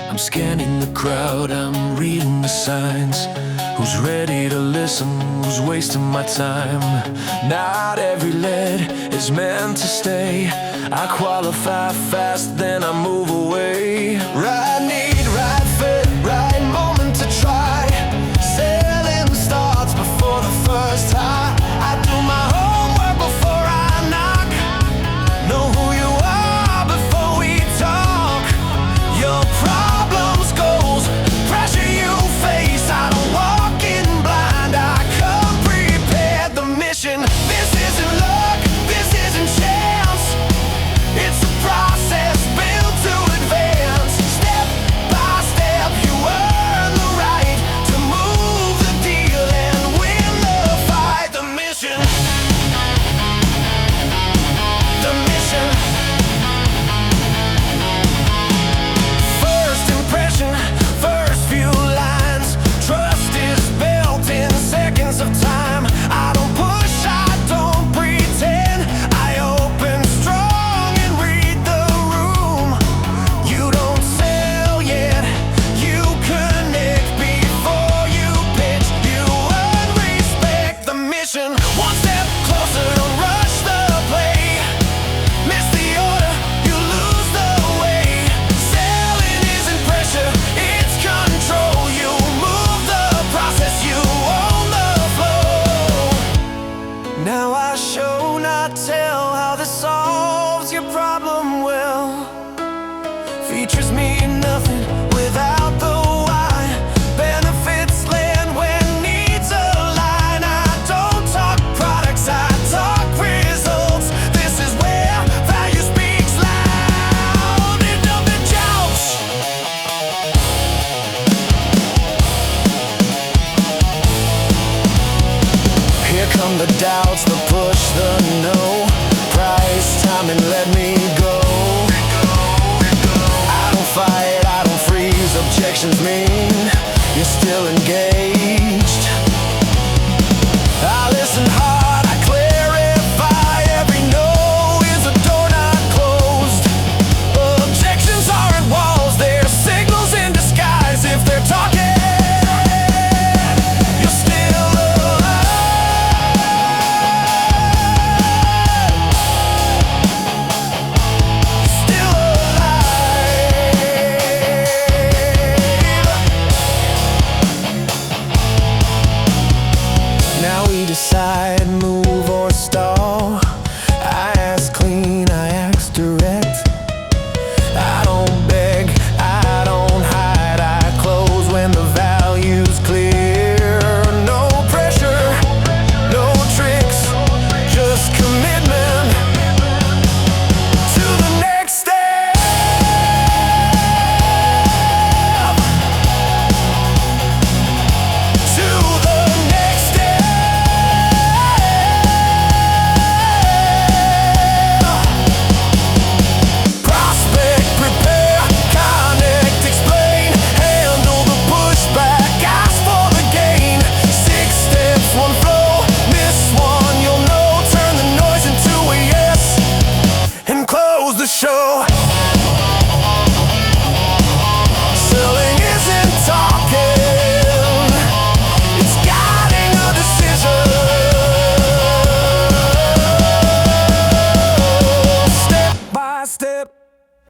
I'm scanning the crowd, I'm reading the signs. Who's ready to listen, who's wasting my time? Not every lead is meant to stay. I qualify fast, then I move away. Right need, right fit, right moment to try. Sailing starts before the first high. I do my homework before I knock. Know who you are before we talk. Your problems, goals, pressure you face. I don't walk in blind, I come prepared. The mission, this isn't luck, this isn't chance. It's a process built to advance. Step by step you earn the right to move the deal and win the fight. The mission, the mission. First impression, first few lines. Trust is built in seconds of time. I don't push, I don't pretend. I open strong and read the room. You don't sell yet, you connect before you pitch. You earn respect. The mission, one step closer, don't rush the play. Miss the order, you lose the way. Selling isn't pressure, it's control. You move the process, you own the flow. Now I show, not tell, how this solves your problem well. Features mean nothing without the why. Benefits land when needs align. I don't talk products, I talk results. This is where value speaks loud. It never jumps. Here come the doubts, the push, the no. Price, time, and let me go. I don't fight, I don't freeze. Objections mean you're still engaged.